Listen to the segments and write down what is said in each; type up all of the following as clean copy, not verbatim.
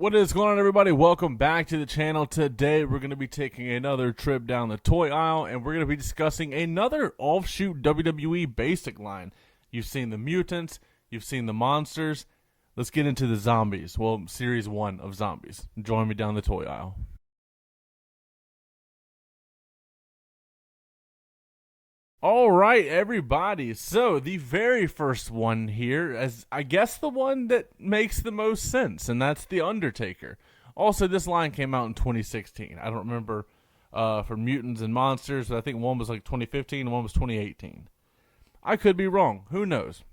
What is going on, everybody? Welcome back to the channel. Today we're going to be taking another trip down the toy aisle, and we're going to be discussing another offshoot WWE basic line. You've seen the mutants, you've seen the monsters. Let's get into the zombies. Well, series 1 of zombies. Join me down the toy aisle. All right, everybody. So the very first one here is, I guess, the one that makes the most sense, and that's the Undertaker. Also, this line came out in 2016. I don't remember for mutants and monsters, but I think one was like 2015 and one was 2018. I could be wrong. Who knows?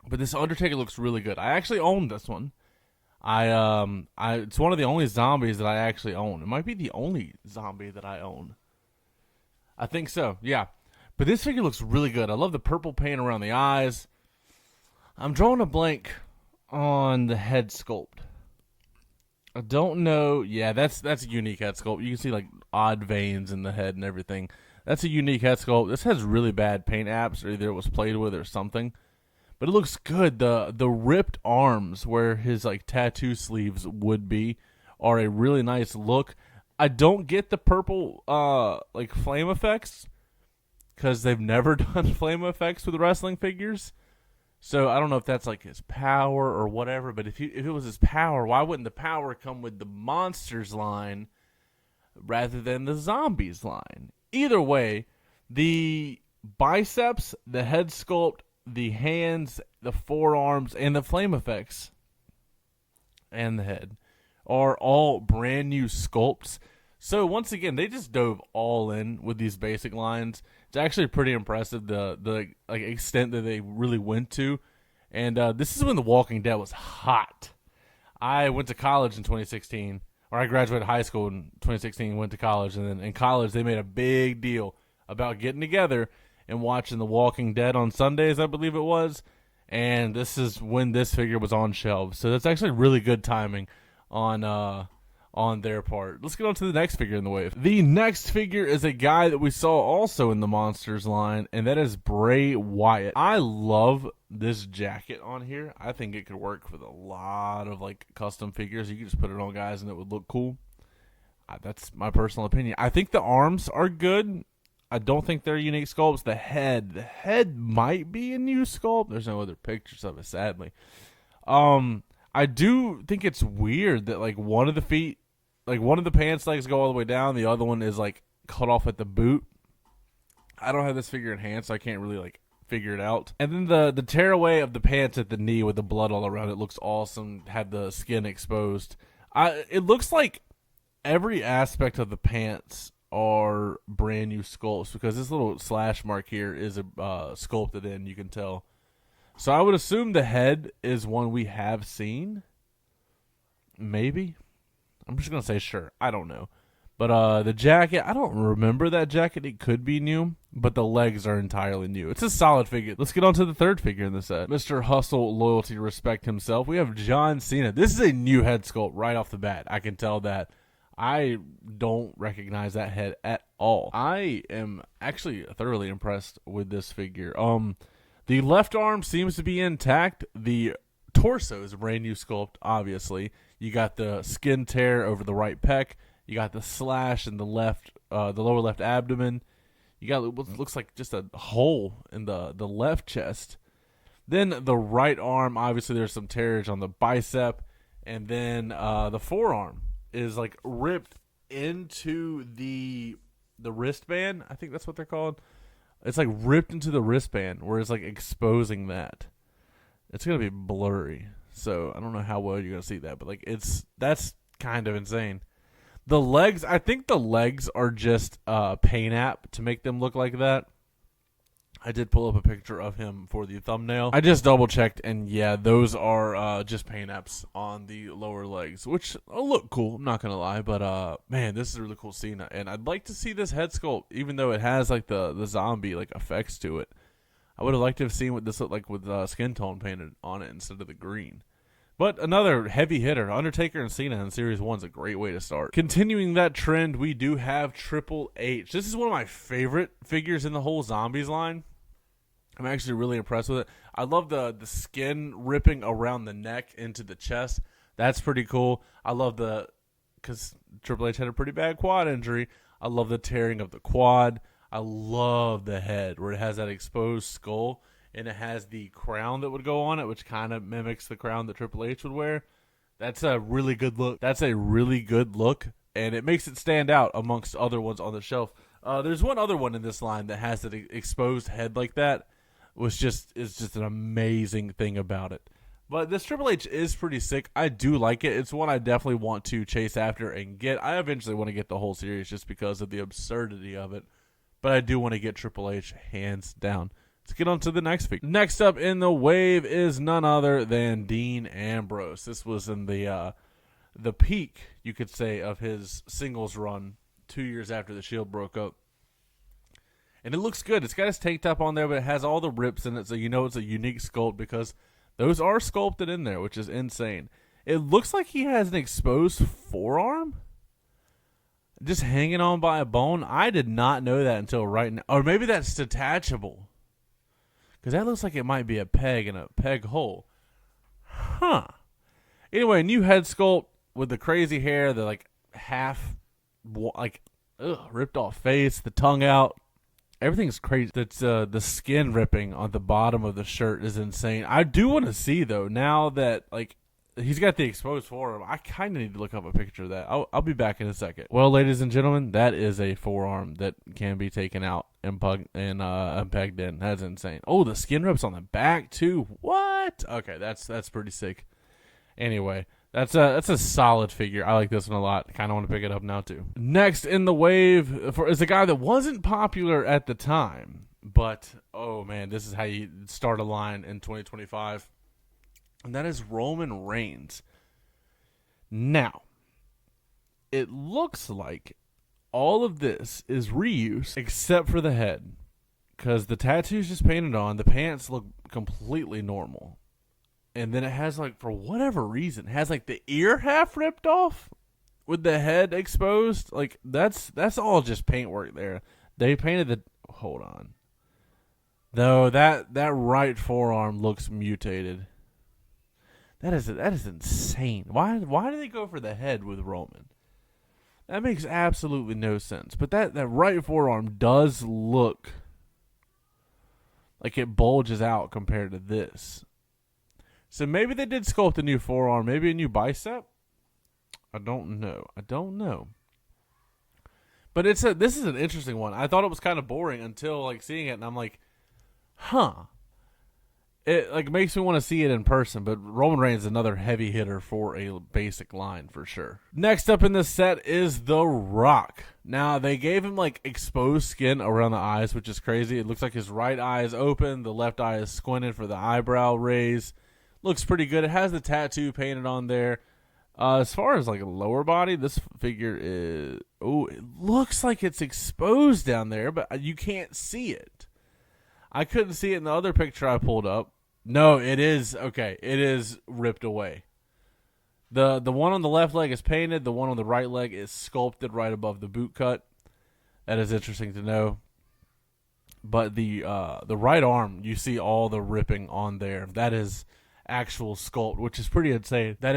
But this Undertaker looks really good. I actually own this one. It's one of the only zombies that I actually own. It might be the only zombie that I own. I think so. Yeah. But this figure looks really good. I love the purple paint around the eyes. I'm drawing a blank on the head sculpt. I don't know. Yeah, that's a unique head sculpt. You can see like odd veins in the head and everything. That's a unique head sculpt. This has really bad paint apps, or either it was played with or something. But it looks good. The ripped arms where his like tattoo sleeves would be are a really nice look. I don't get the purple like flame effects, because they've never done flame effects with wrestling figures. So I don't know if that's like his power or whatever, but if it was his power, why wouldn't the power come with the monsters line rather than the zombies line? Either way, the biceps, the head sculpt, the hands, the forearms, and the flame effects, and the head are all brand new sculpts. So once again, they just dove all in with these basic lines. It's actually pretty impressive the like extent that they really went to, and this is when The Walking Dead was hot. I went to college in 2016, or I graduated high school in 2016, went to college, and then in college they made a big deal about getting together and watching The Walking Dead on Sundays, I believe it was, and this is when this figure was on shelves. So that's actually really good timing on their part. Let's get on to the next figure in the wave. The next figure is a guy that we saw also in the Monsters line, and that is Bray Wyatt. I love this jacket on here. I think it could work with a lot of like custom figures. You could just put it on guys and it would look cool. That's my personal opinion. I think the arms are good. I don't think they're unique sculpts. The head might be a new sculpt. There's no other pictures of it, sadly. I do think it's weird that like one of the feet, like one of the pants legs go all the way down, the other one is like cut off at the boot. I don't have this figure in hand, so I can't really like figure it out. And then the tearaway of the pants at the knee with the blood all around it looks awesome. Had the skin exposed. It looks like every aspect of the pants are brand new sculpts, because this little slash mark here is sculpted in, you can tell. So I would assume the head is one we have seen. Maybe. I'm just going to say sure. I don't know. But the jacket, I don't remember that jacket. It could be new, but the legs are entirely new. It's a solid figure. Let's get on to the third figure in the set. Mr. Hustle, Loyalty, Respect himself. We have John Cena. This is a new head sculpt right off the bat. I can tell that. I don't recognize that head at all. I am actually thoroughly impressed with this figure. The left arm seems to be intact. The torso is a brand new sculpt, obviously. You got the skin tear over the right pec. You got the slash in the lower left abdomen. You got what looks like just a hole in the left chest. Then the right arm, obviously there's some tearage on the bicep. And then the forearm is like ripped into the wristband. I think that's what they're called. It's like ripped into the wristband where it's like exposing that. It's going to be blurry. So I don't know how well you're going to see that, but like that's kind of insane. The legs, I think the legs are just paint app to make them look like that. I did pull up a picture of him for the thumbnail. I just double checked, and yeah, those are just paint apps on the lower legs, which look cool. I'm not gonna lie, but man, this is a really cool scene, and I'd like to see this head sculpt, even though it has like the zombie like effects to it. I would have liked to have seen what this looked like with skin tone painted on it instead of the green. But another heavy hitter, Undertaker and Cena in Series 1 is a great way to start. Continuing that trend, we do have Triple H. This is one of my favorite figures in the whole Zombies line. I'm actually really impressed with it. I love the skin ripping around the neck into the chest. That's pretty cool. I love because Triple H had a pretty bad quad injury. I love the tearing of the quad. I love the head where it has that exposed skull and it has the crown that would go on it, which kind of mimics the crown that Triple H would wear. That's a really good look. And it makes it stand out amongst other ones on the shelf. There's one other one in this line that has an exposed head like that, which is just an amazing thing about it. But this Triple H is pretty sick. I do like it. It's one I definitely want to chase after and get. I eventually want to get the whole series just because of the absurdity of it. But I do want to get Triple H hands down. Let's get on to the next figure. Next up in the wave is none other than Dean Ambrose. This was in the peak, you could say, of his singles run 2 years after the Shield broke up. And it looks good. It's got his tank top on there, but it has all the rips in it, so you know it's a unique sculpt because those are sculpted in there, which is insane. It looks like he has an exposed forearm just hanging on by a bone. I did not know that until right now. Or maybe that's detachable, because that looks like it might be a peg and a peg hole. Huh. Anyway, new head sculpt with the crazy hair, the ripped off face, the tongue out. Everything's crazy. That's the skin ripping on the bottom of the shirt is insane. I do want to see though, now that he's got the exposed forearm. I kind of need to look up a picture of that. I'll be back in a second. Well, ladies and gentlemen, that is a forearm that can be taken out and pegged in. That's insane. Oh, the skin rips on the back too. What? Okay, that's pretty sick. Anyway, that's a solid figure. I like this one a lot. Kind of want to pick it up now too. Next in the wave is a guy that wasn't popular at the time, but oh man, this is how you start a line in 2025. And that is Roman Reigns. Now, it looks like all of this is reuse except for the head, because the tattoo's just painted on. The pants look completely normal. And then it has, for whatever reason, it has, the ear half ripped off with the head exposed. That's all just paintwork there. They painted the... Hold on. Though, that right forearm looks mutated. That is insane. Why do they go for the head with Roman? That makes absolutely no sense. But that right forearm does look like it bulges out compared to this. So maybe they did sculpt a new forearm, maybe a new bicep. I don't know. But this is an interesting one. I thought it was kind of boring until seeing it, and I'm like, huh. It makes me want to see it in person, but Roman Reigns is another heavy hitter for a basic line for sure. Next up in this set is The Rock. Now, they gave him exposed skin around the eyes, which is crazy. It looks like his right eye is open, the left eye is squinted for the eyebrow raise. Looks pretty good. It has the tattoo painted on there. As far as lower body, this figure is... Oh, it looks like it's exposed down there, but you can't see it. I couldn't see it in the other picture I pulled up. No, it is. Okay, it is ripped away. The one on the left leg is painted. The one on the right leg is sculpted right above the boot cut. That is interesting to know. But the right arm, you see all the ripping on there. That is actual sculpt, which is pretty insane. That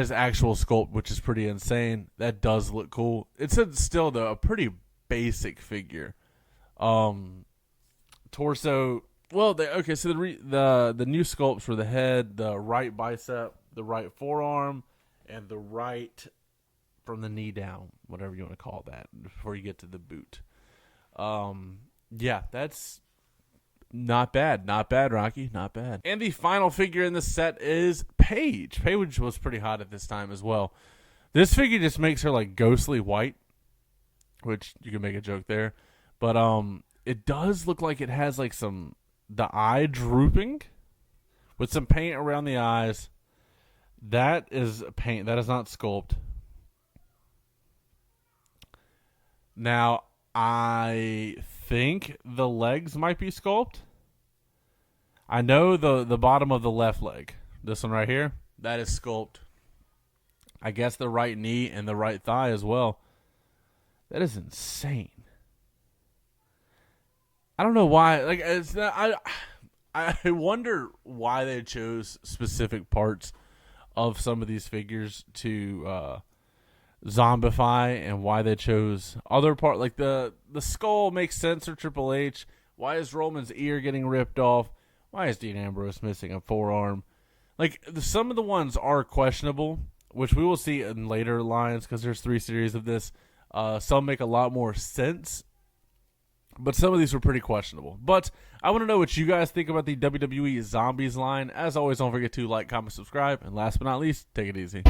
does look cool. It's still a pretty basic figure. Torso. Well, so the new sculpts for the head, the right bicep, the right forearm, and the right from the knee down, whatever you want to call that, before you get to the boot. Yeah, that's not bad. Not bad, Rocky. Not bad. And the final figure in the set is Paige. Paige was pretty hot at this time as well. This figure just makes her ghostly white, which you can make a joke there. But it does look like it has the eye drooping with some paint around the eyes. That is paint. That is not sculpt. Now, I think the legs might be sculpt. I know the bottom of the left leg, this one right here, that is sculpt. I guess the right knee and the right thigh as well. That is insane. I don't know why. It's not, I wonder why they chose specific parts of some of these figures to zombify, and why they chose other part. Like the skull makes sense for Triple H. Why is Roman's ear getting ripped off? Why is Dean Ambrose missing a forearm? Like, some of the ones are questionable, which we will see in later lines because there's 3 series of this. Some make a lot more sense, but some of these were pretty questionable. But I want to know what you guys think about the WWE Zombies line. As always, don't forget to like, comment, subscribe, and last but not least, take it easy.